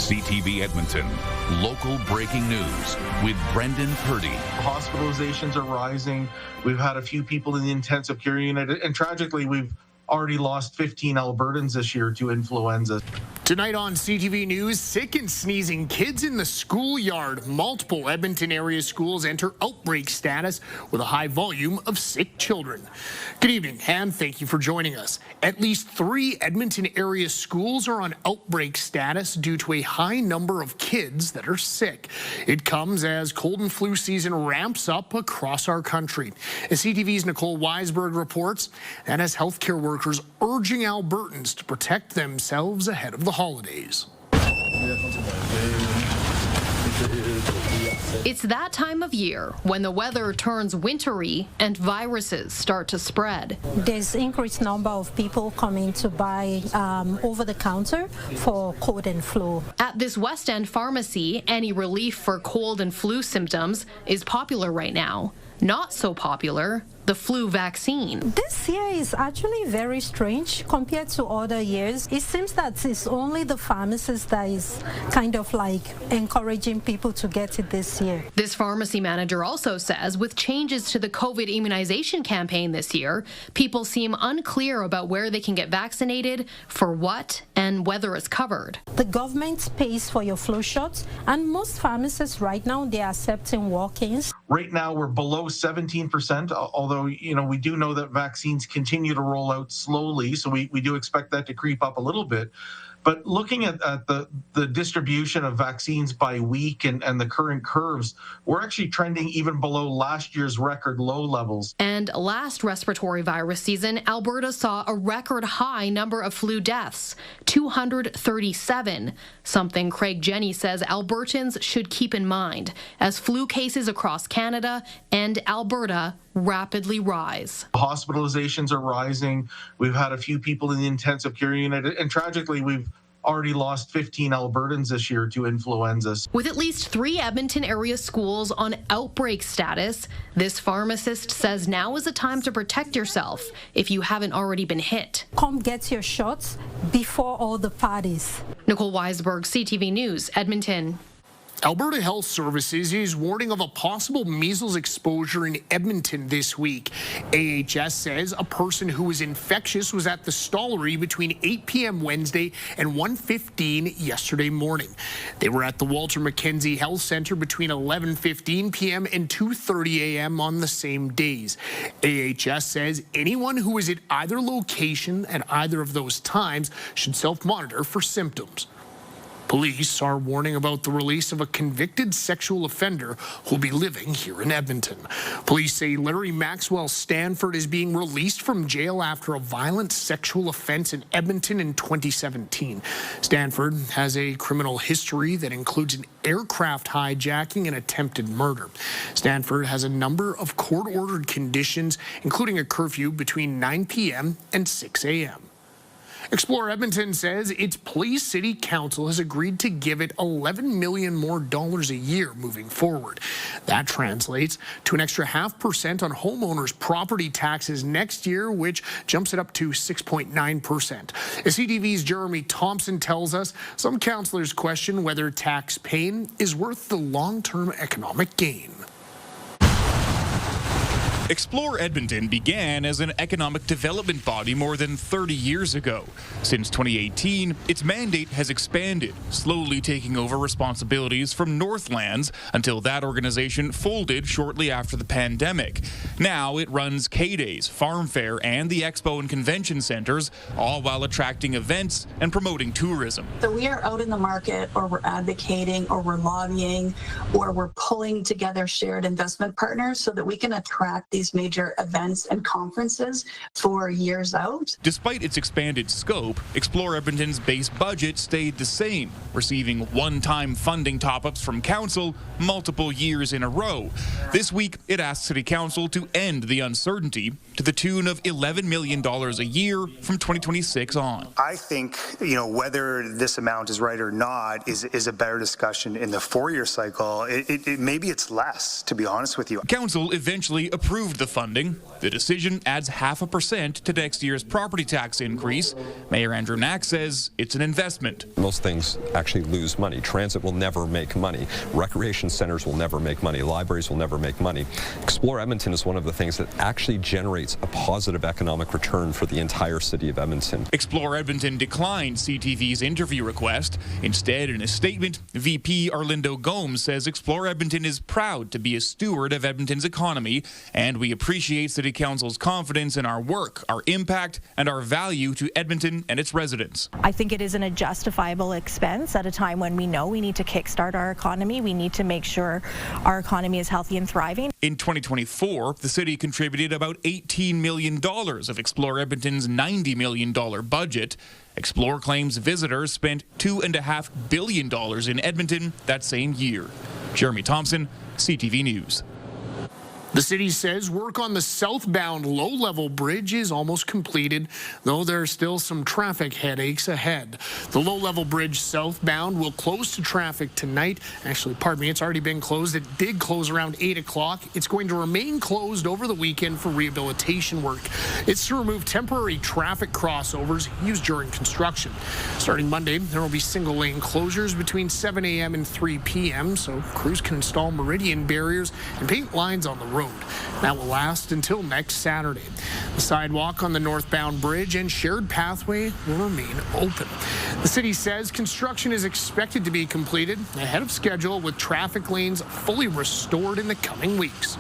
CTV Edmonton, local breaking news with Brendan Purdy. Hospitalizations are rising. We've had a few people in the intensive care unit, and tragically, we've already lost 15 Albertans this year to influenza. Tonight on CTV News, sick and sneezing kids in the schoolyard. Multiple Edmonton area schools enter outbreak status with a high volume of sick children. Good evening, and thank you for joining us. At least 3 Edmonton area schools are on outbreak status due to a high number of kids that are sick. It comes as cold and flu season ramps up across our country. As CTV's Nicole Weisberg reports, and as healthcare workers urging Albertans to protect themselves ahead of the holidays. It's that time of year when the weather turns wintry and viruses start to spread. There's increased number of people coming to buy over the counter for cold and flu. At this West End pharmacy, any relief for cold and flu symptoms is popular right now. Not so popular, the flu vaccine. This year is actually very strange compared to other years. It seems that it's only the pharmacist that is kind of like encouraging people to get it this year. This pharmacy manager also says with changes to the COVID immunization campaign this year, people seem unclear about where they can get vaccinated, for what, and whether it's covered. The government pays for your flu shots, and most pharmacists right now, they are accepting walk-ins. Right now, we're below 17%, although we do know that vaccines continue to roll out slowly, so we do expect that to creep up a little bit. But looking at the distribution of vaccines by week and the current curves, we're actually trending even below last year's record low levels. And last respiratory virus season, Alberta saw a record high number of flu deaths, 237, something Craig Jenny says Albertans should keep in mind as flu cases across Canada and Alberta rapidly rise. Hospitalizations are rising. We've had a few people in the intensive care unit, and tragically, we've already lost 15 Albertans this year to influenza. With at least 3 Edmonton area schools on outbreak status, this pharmacist says now is a time to protect yourself if you haven't already been hit. Come get your shots before all the parties. Nicole Weisberg, CTV News, Edmonton. Alberta Health Services is warning of a possible measles exposure in Edmonton this week. AHS says a person who was infectious was at the Stollery between 8 p.m. Wednesday and 1:15 yesterday morning. They were at the Walter Mackenzie Health Centre between 11:15 p.m. and 2:30 a.m. on the same days. AHS says anyone who is at either location at either of those times should self-monitor for symptoms. Police are warning about the release of a convicted sexual offender who will be living here in Edmonton. Police say Larry Maxwell Stanford is being released from jail after a violent sexual offense in Edmonton in 2017. Stanford has a criminal history that includes an aircraft hijacking and attempted murder. Stanford has a number of court-ordered conditions, including a curfew between 9 p.m. and 6 a.m. Explore Edmonton says its Police City Council has agreed to give it $11 million more a year moving forward. That translates to an extra 0.5% on homeowners' property taxes next year, which jumps it up to 6.9%. As CTV's Jeremy Thompson tells us, some councillors question whether tax pain is worth the long-term economic gain. Explore Edmonton began as an economic development body more than 30 years ago. Since 2018, its mandate has expanded, slowly taking over responsibilities from Northlands until that organization folded shortly after the pandemic. Now it runs K-Days, Farm Fair, and the Expo and Convention Centres, all while attracting events and promoting tourism. So we are out in the market, or we're advocating, or we're lobbying, or we're pulling together shared investment partners so that we can attract these major events and conferences for years out. Despite its expanded scope, Explore Edmonton's base budget stayed the same, receiving one-time funding top-ups from Council multiple years in a row. This week, it asked City Council to end the uncertainty to the tune of $11 million a year from 2026 on. I think, whether this amount is right or not is a better discussion in the 4-year cycle. Maybe it's less, to be honest with you. Council eventually approved approved the funding. The decision adds 0.5% to next year's property tax increase. Mayor Andrew Knack says it's an investment. Most things actually lose money. Transit will never make money. Recreation centers will never make money. Libraries will never make money. Explore Edmonton is one of the things that actually generates a positive economic return for the entire city of Edmonton. Explore Edmonton declined CTV's interview request. Instead, in a statement, VP Arlindo Gomes says Explore Edmonton is proud to be a steward of Edmonton's economy, and we appreciate City Council's confidence in our work, our impact, and our value to Edmonton and its residents. I think it isn't a justifiable expense at a time when we know we need to kickstart our economy. We need to make sure our economy is healthy and thriving. In 2024, the city contributed about $18 million of Explore Edmonton's $90 million budget. Explore claims visitors spent $2.5 billion in Edmonton that same year. Jeremy Thompson, CTV News. The city says work on the southbound low-level bridge is almost completed, though there are still some traffic headaches ahead. The low-level bridge southbound will close to traffic tonight. Actually, pardon me, it's already been closed. It did close around 8 o'clock. It's going to remain closed over the weekend for rehabilitation work. It's to remove temporary traffic crossovers used during construction. Starting Monday, there will be single-lane closures between 7 a.m. and 3 p.m., so crews can install meridian barriers and paint lines on the road. That will last until next Saturday. The sidewalk on the northbound bridge and shared pathway will remain open. The city says construction is expected to be completed ahead of schedule, with traffic lanes fully restored in the coming weeks.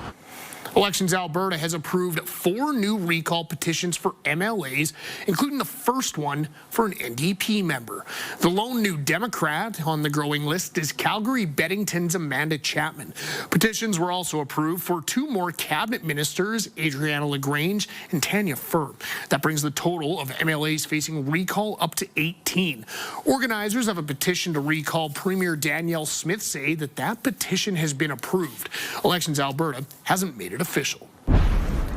Elections Alberta has approved 4 new recall petitions for MLAs, including the first one for an NDP member. The lone new Democrat on the growing list is Calgary Beddington's Amanda Chapman. Petitions were also approved for 2 more cabinet ministers, Adriana LaGrange and Tanya Firm. That brings the total of MLAs facing recall up to 18. Organizers of a petition to recall Premier Danielle Smith say that petition has been approved. Elections Alberta hasn't made it official.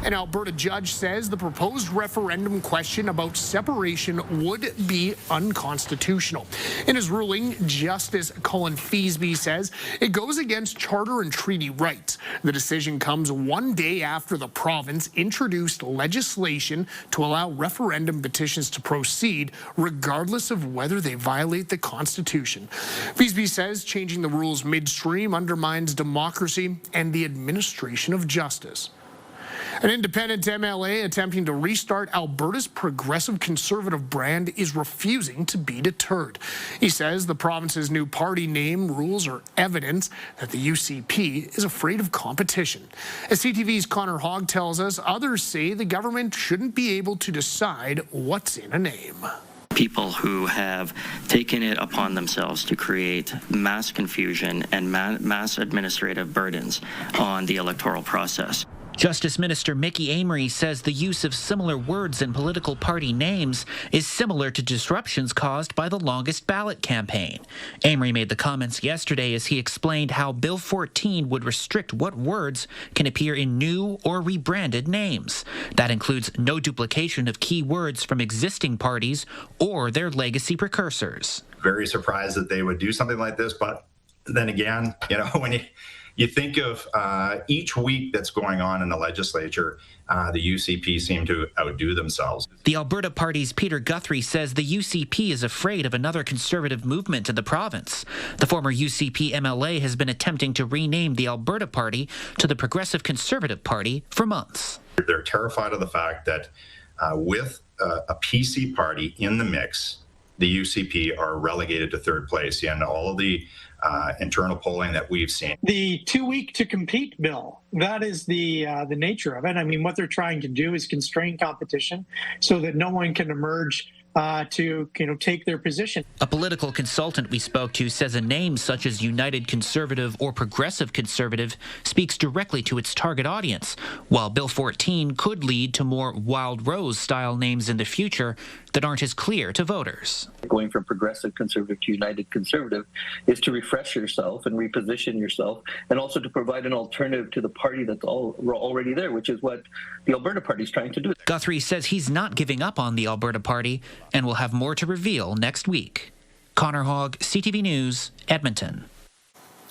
An Alberta judge says the proposed referendum question about separation would be unconstitutional. In his ruling, Justice Colin Feasby says it goes against charter and treaty rights. The decision comes one day after the province introduced legislation to allow referendum petitions to proceed, regardless of whether they violate the Constitution. Feasby says changing the rules midstream undermines democracy and the administration of justice. An independent MLA attempting to restart Alberta's progressive conservative brand is refusing to be deterred. He says the province's new party name rules are evidence that the UCP is afraid of competition. As CTV's Connor Hogg tells us, others say the government shouldn't be able to decide what's in a name. People who have taken it upon themselves to create mass confusion and mass administrative burdens on the electoral process. Justice Minister Mickey Amory says the use of similar words in political party names is similar to disruptions caused by the longest ballot campaign. Amory made the comments yesterday as he explained how Bill 14 would restrict what words can appear in new or rebranded names. That includes no duplication of key words from existing parties or their legacy precursors. Very surprised that they would do something like this, but then again, when you think of each week that's going on in the legislature, the UCP seem to outdo themselves. The Alberta Party's Peter Guthrie says the UCP is afraid of another conservative movement in the province. The former UCP MLA has been attempting to rename the Alberta Party to the Progressive Conservative Party for months. They're terrified of the fact that with a PC party in the mix, the UCP are relegated to third place in all of the internal polling that we've seen. The 2-week to compete bill, that is the nature of it. I mean, what they're trying to do is constrain competition so that no one can emerge to take their position. A political consultant we spoke to says a name such as United Conservative or Progressive Conservative speaks directly to its target audience, while Bill 14 could lead to more Wild Rose-style names in the future that aren't as clear to voters. Going from Progressive Conservative to United Conservative is to refresh yourself and reposition yourself, and also to provide an alternative to the party that's already there, which is what the Alberta Party is trying to do. Guthrie says he's not giving up on the Alberta Party and will have more to reveal next week. Connor Hogg, CTV News, Edmonton.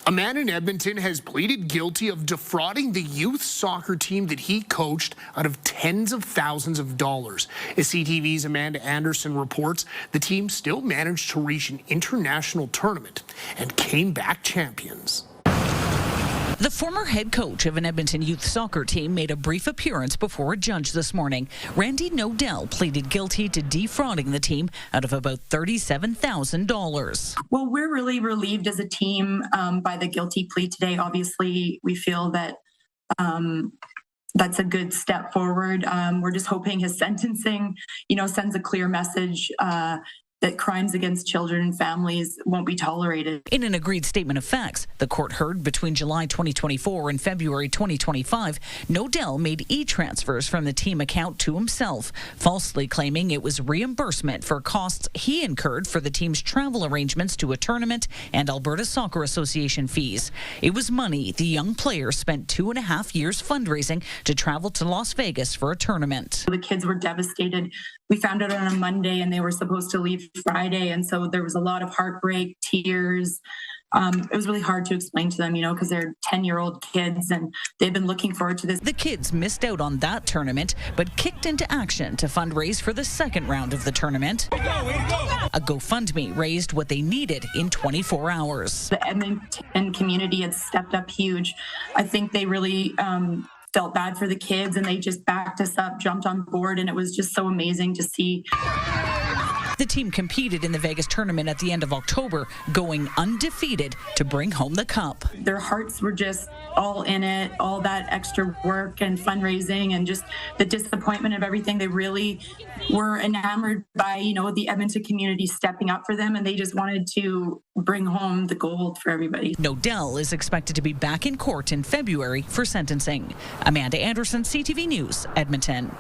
A man in Edmonton has pleaded guilty of defrauding the youth soccer team that he coached out of tens of thousands of dollars. As CTV's Amanda Anderson reports, the team still managed to reach an international tournament and came back champions. The former head coach of an Edmonton youth soccer team made a brief appearance before a judge this morning. Randy Nodell pleaded guilty to defrauding the team out of about $37,000. Well, we're really relieved as a team by the guilty plea today. Obviously, we feel that that's a good step forward. We're just hoping his sentencing, sends a clear message that crimes against children and families won't be tolerated. In an agreed statement of facts, the court heard between July 2024 and February 2025, Nodell made e-transfers from the team account to himself, falsely claiming it was reimbursement for costs he incurred for the team's travel arrangements to a tournament and Alberta Soccer Association fees. It was money the young player spent 2.5 years fundraising to travel to Las Vegas for a tournament. The kids were devastated. We found out on a Monday and they were supposed to leave Friday. And so there was a lot of heartbreak, tears. It was really hard to explain to them, because they're 10-year-old kids and they've been looking forward to this. The kids missed out on that tournament, but kicked into action to fundraise for the second round of the tournament. A GoFundMe raised what they needed in 24 hours. The Edmonton community had stepped up huge. I think they really felt bad for the kids and they just backed us up, jumped on board, and it was just so amazing to see. The team competed in the Vegas tournament at the end of October, going undefeated to bring home the cup. Their hearts were just all in it, all that extra work and fundraising and just the disappointment of everything. They really were enamored by, the Edmonton community stepping up for them, and they just wanted to bring home the gold for everybody. Nodell is expected to be back in court in February for sentencing. Amanda Anderson, CTV News, Edmonton.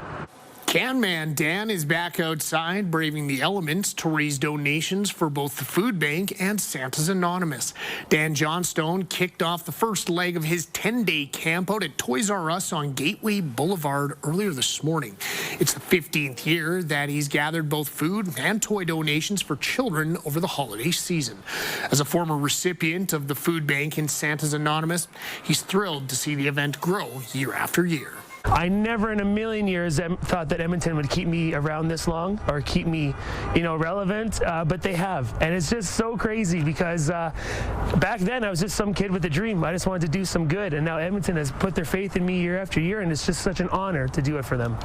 Can Man Dan is back outside braving the elements to raise donations for both the food bank and Santa's Anonymous. Dan Johnstone kicked off the first leg of his 10-day camp out at Toys R Us on Gateway Boulevard earlier this morning. It's the 15th year that he's gathered both food and toy donations for children over the holiday season. As a former recipient of the food bank and Santa's Anonymous, he's thrilled to see the event grow year after year. I never in a million years thought that Edmonton would keep me around this long or keep me, relevant, but they have. And it's just so crazy because back then I was just some kid with a dream. I just wanted to do some good. And now Edmonton has put their faith in me year after year, and it's just such an honor to do it for them.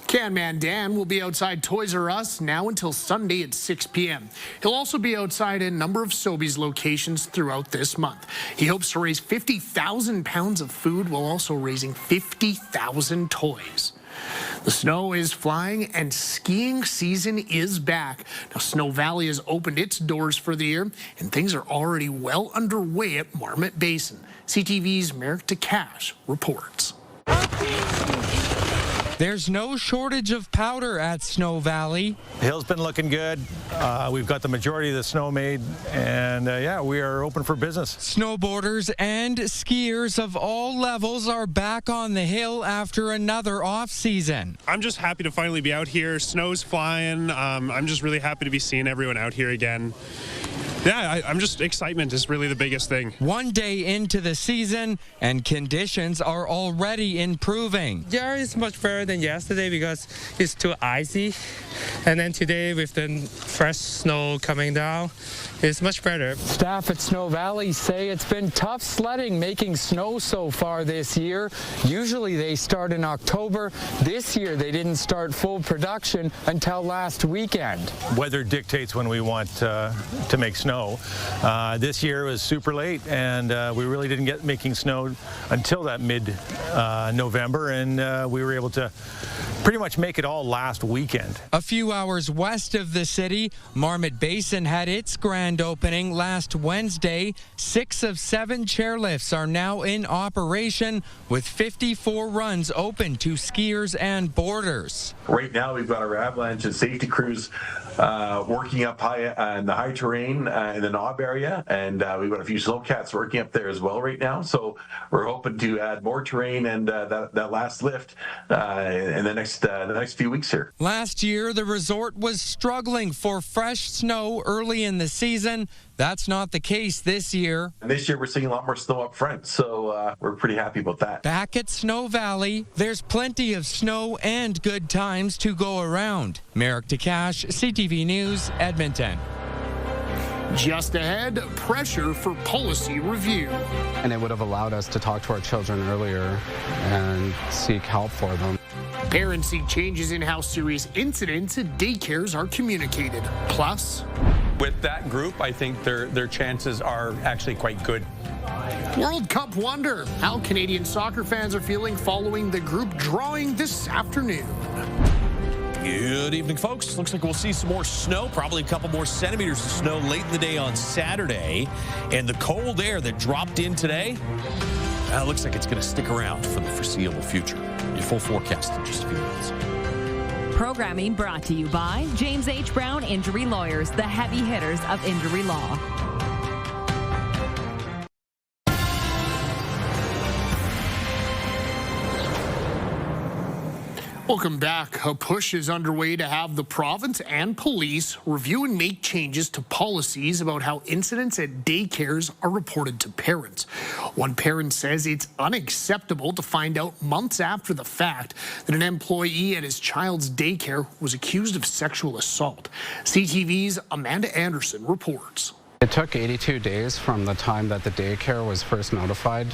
Can Man Dan will be outside Toys R Us now until Sunday at 6 p.m. He'll also be outside a number of Sobeys locations throughout this month. He hopes to raise 50,000 pounds of food while also raising 50,000 toys. The snow is flying and skiing season is back. Now, Snow Valley has opened its doors for the year, and things are already well underway at Marmot Basin. CTV's Merrick DeCash reports. There's no shortage of powder at Snow Valley. The hill's been looking good. We've got the majority of the snow made, and we are open for business. Snowboarders and skiers of all levels are back on the hill after another off season. I'm just happy to finally be out here. Snow's flying. I'm just really happy to be seeing everyone out here again. Yeah, I'm just, excitement is really the biggest thing. One day into the season, and conditions are already improving. Yeah, it's much better than yesterday because it's too icy. And then today, with the fresh snow coming down, it's much better. Staff at Snow Valley say it's been tough sledding making snow so far this year. Usually they start in October. This year they didn't start full production until last weekend. Weather dictates when we want to make snow. This year was super late, and we really didn't get making snow until that mid-November, and we were able to pretty much make it all last weekend. A few hours west of the city, Marmot Basin had its grand opening last Wednesday. 6 of 7 chairlifts are now in operation, with 54 runs open to skiers and boarders. Right now, we've got our avalanche and safety crews working up high in the high terrain in the Knob area, and we've got a few snowcats working up there as well right now. So we're hoping to add more terrain and that last lift in the next few weeks here. Last year, the resort was struggling for fresh snow early in the season. that's not the case this year. And this year we're seeing a lot more snow up front, so we're pretty happy about that. Back at Snow Valley, there's plenty of snow and good times to go around. Merrick DeCash, CTV News, Edmonton. Just ahead, pressure for policy review. And it would have allowed us to talk to our children earlier and seek help for them. Parents seek changes in how serious incidents at daycares are communicated. Plus, with that group, I think their chances are actually quite good. World Cup wonder how Canadian soccer fans are feeling following the group drawing this afternoon. Good evening, folks. Looks like we'll see some more snow, probably a couple more centimeters of snow late in the day on Saturday. And the cold air that dropped in today, looks like it's going to stick around for the foreseeable future. Your full forecast in just a few minutes. Programming brought to you by James H. Brown Injury Lawyers, the heavy hitters of injury law. Welcome back. A push is underway to have the province and police review and make changes to policies about how incidents at daycares are reported to parents. One parent says it's unacceptable to find out months after the fact that an employee at his child's daycare was accused of sexual assault. CTV's Amanda Anderson reports. It took 82 days from the time that the daycare was first notified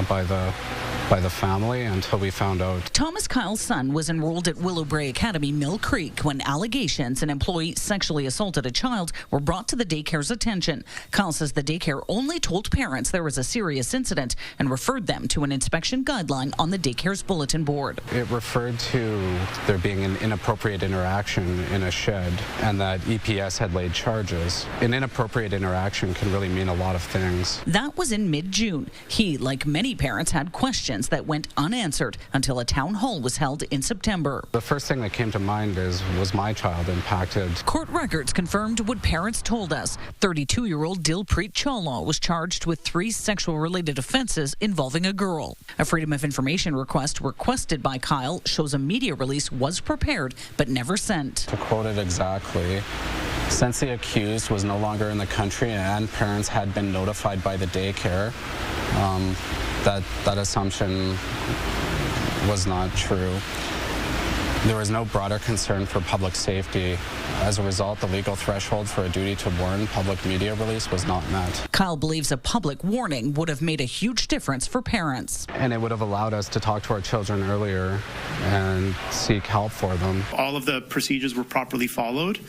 by the family until we found out. Thomas Kyle's son was enrolled at Willowbrae Academy, Mill Creek, when allegations an employee sexually assaulted a child were brought to the daycare's attention. Kyle says the daycare only told parents there was a serious incident and referred them to an inspection guideline on the daycare's bulletin board. It referred to there being an inappropriate interaction in a shed and that EPS had laid charges. An inappropriate interaction can really mean a lot of things. That was in mid-June. He, like many parents, had questions that went unanswered until a town hall was held in September. The first thing that came to mind was my child impacted. Court records confirmed what parents told us. 32-year-old Dilpreet Chawla was charged with 3 sexual-related offenses involving a girl. A Freedom of Information request requested by Kyle shows a media release was prepared but never sent. To quote it exactly, since the accused was no longer in the country and parents had been notified by the daycare, that assumption was not true. There was no broader concern for public safety. As a result, the legal threshold for a duty to warn public media release was not met. Kyle believes a public warning would have made a huge difference for parents. And it would have allowed us to talk to our children earlier and seek help for them. All of the procedures were properly followed.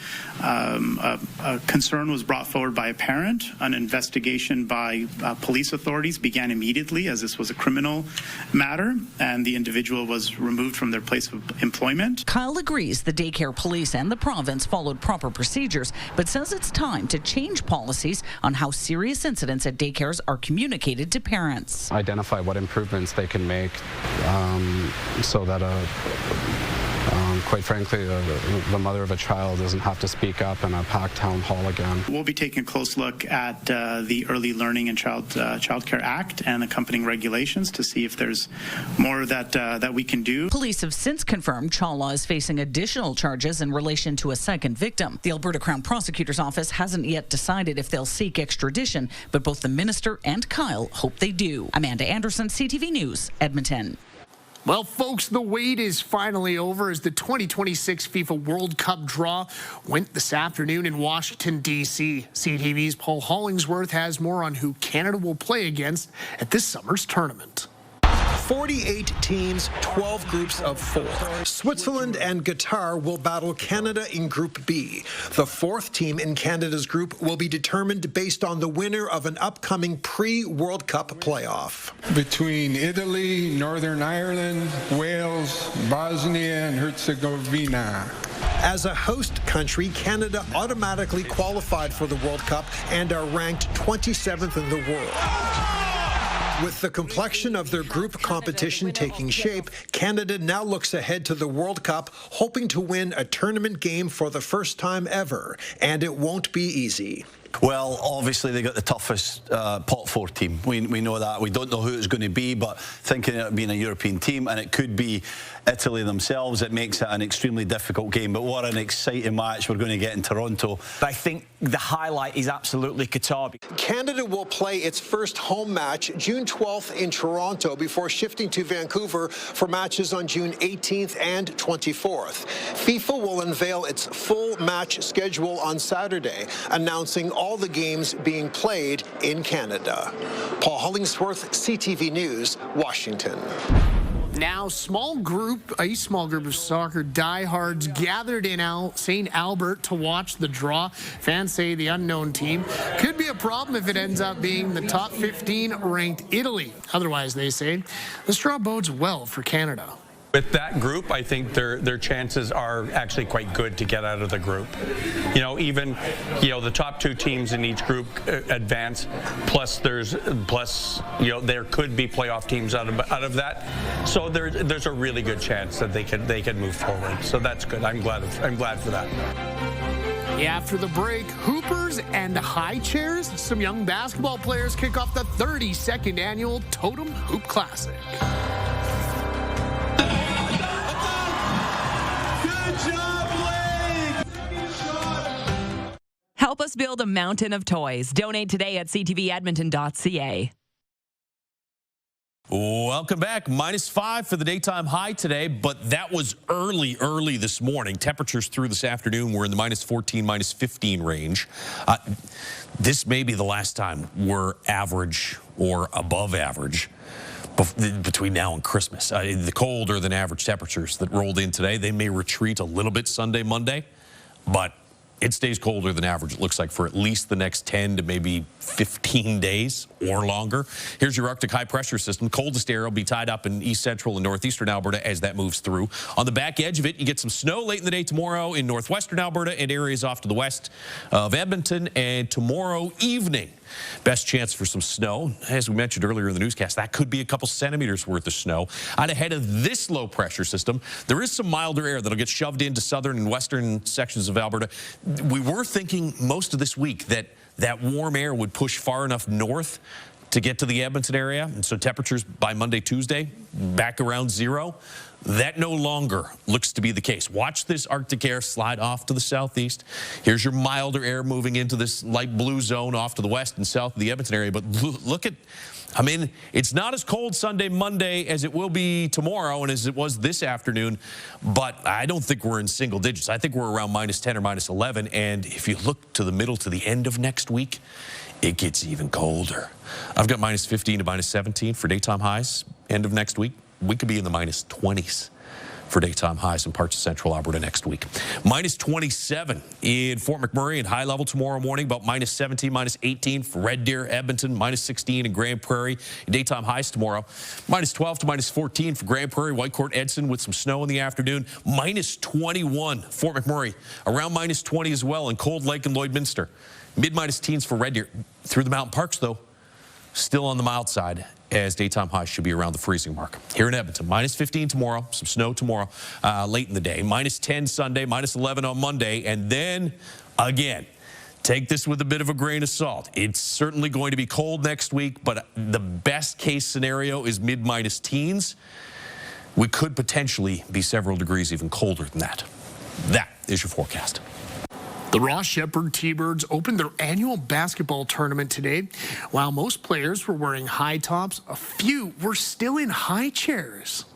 A concern was brought forward by a parent. An investigation by police authorities began immediately, as this was a criminal matter, and the individual was removed from their place of employment. Kyle agrees the daycare police and the province followed proper procedures, but says it's time to change policies on how serious incidents at daycares are communicated to parents. Identify what improvements they can make so that quite frankly, the mother of a child doesn't have to speak up in a packed town hall again. We'll be taking a close look at the Early Learning and Child Care Act and accompanying regulations to see if there's more that we can do. Police have since confirmed Chawla is facing additional charges in relation to a second victim. The Alberta Crown Prosecutor's Office hasn't yet decided if they'll seek extradition, but both the minister and Kyle hope they do. Amanda Anderson, CTV News, Edmonton. Well, folks, the wait is finally over as the 2026 FIFA World Cup draw went this afternoon in Washington, D.C. CTV's Paul Hollingsworth has more on who Canada will play against at this summer's tournament. 48 teams, 12 groups of 4. Switzerland and Qatar will battle Canada in Group B. The 4th team in Canada's group will be determined based on the winner of an upcoming pre-World Cup playoff. Between Italy, Northern Ireland, Wales, Bosnia and Herzegovina. As a host country, Canada automatically qualified for the World Cup and are ranked 27th in the world. With the complexion of their group competition taking shape, Canada now looks ahead to the World Cup, hoping to win a tournament game for the first time ever, and it won't be easy. Well, obviously they got the toughest pot 4 team. We know that. We don't know who it's going to be, but thinking of it being a European team, and it could be Italy themselves, it makes it an extremely difficult game. But what an exciting match we're going to get in Toronto. I think the highlight is absolutely Qatar. Canada will play its first home match June 12th in Toronto before shifting to Vancouver for matches on June 18th and 24th. FIFA will unveil its full match schedule on Saturday, announcing all the games being played in Canada. Paul Hollingsworth, CTV News, Washington. Now, a small group of soccer diehards gathered in St. Albert to watch the draw. Fans say the unknown team could be a problem if it ends up being the top 15 ranked Italy. Otherwise, they say, this draw bodes well for Canada. With that group, I think their chances are actually quite good to get out of the group. Even the top 2 teams in each group advance. Plus there could be playoff teams out of that. So there's a really good chance that they can move forward. So that's good. I'm glad for that. After the break, hoopers and high chairs. Some young basketball players kick off the 32nd annual Totem Hoop Classic. Help us build a mountain of toys. Donate today at ctvedmonton.ca. Welcome back. -5 for the daytime high today, but that was early this morning. Temperatures through this afternoon were in the -14, -15 range. This may be the last time we're average or above average between now and Christmas. The colder than average temperatures that rolled in today, they may retreat a little bit Sunday, Monday, but it stays colder than average, it looks like, for at least the next 10 to maybe 15 days or longer. Here's your Arctic high pressure system. Coldest air will be tied up in east central and northeastern Alberta as that moves through. On the back edge of it, you get some snow late in the day tomorrow in northwestern Alberta and areas off to the west of Edmonton. And tomorrow evening, best chance for some snow. As we mentioned earlier in the newscast, that could be a couple centimeters worth of snow. Out ahead of this low pressure system, there is some milder air that'll get shoved into southern and western sections of Alberta. We were thinking most of this week that warm air would push far enough north to get to the Edmonton area. And so temperatures by Monday, Tuesday, back around 0. That no longer looks to be the case. Watch this Arctic air slide off to the southeast. Here's your milder air moving into this light blue zone off to the west and south of the Edmonton area. But look at, it's not as cold Sunday, Monday as it will be tomorrow and as it was this afternoon. But I don't think we're in single digits. I think we're around -10 or -11. And if you look to the middle to the end of next week, it gets even colder. I've got -15 to -17 for daytime highs. End of next week, we could be in the -20s for daytime highs in parts of central Alberta next week. -27 in Fort McMurray and high level tomorrow morning, about -17, -18 for Red Deer, Edmonton, -16 in Grand Prairie. Daytime highs tomorrow, -12 to -14 for Grand Prairie, Whitecourt, Edson with some snow in the afternoon. -21 Fort McMurray, around -20 as well in Cold Lake and Lloydminster. Mid-teens for Red Deer. Through the mountain parks, though, still on the mild side, as daytime highs should be around the freezing mark. Here in Edmonton, -15 tomorrow, some snow tomorrow late in the day, -10 Sunday, -11 on Monday, and then again, take this with a bit of a grain of salt. It's certainly going to be cold next week, but the best case scenario is mid-teens. We could potentially be several degrees even colder than that. That is your forecast. The Ross Shepherd T-Birds opened their annual basketball tournament today. While most players were wearing high tops, a few were still in high chairs.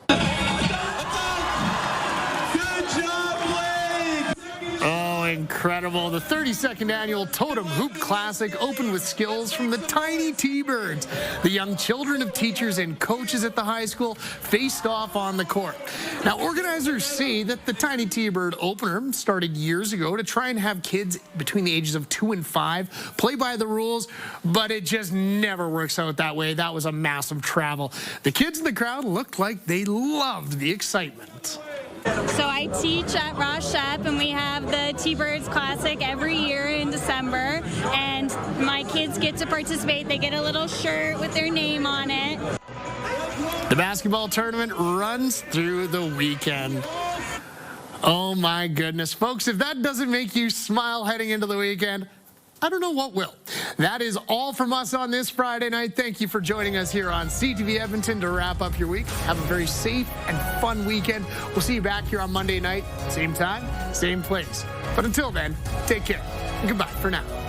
Oh, incredible. The 32nd annual Totem Hoop Classic opened with skills from the tiny T-Birds. The young children of teachers and coaches at the high school faced off on the court. Now, organizers say that the tiny T-Bird opener started years ago to try and have kids between the ages of 2 and 5 play by the rules, but it just never works out that way. That was a massive travel. The kids in the crowd looked like they loved the excitement. So I teach at Ross Shep, and we have the T-Birds Classic every year in December, and my kids get to participate. They get a little shirt with their name on it. The basketball tournament runs through the weekend. Oh my goodness, folks, if that doesn't make you smile heading into the weekend, I don't know what will. That is all from us on this Friday night. Thank you for joining us here on CTV Edmonton to wrap up your week. Have a very safe and fun weekend. We'll see you back here on Monday night, same time, same place. But until then, take care. Goodbye for now.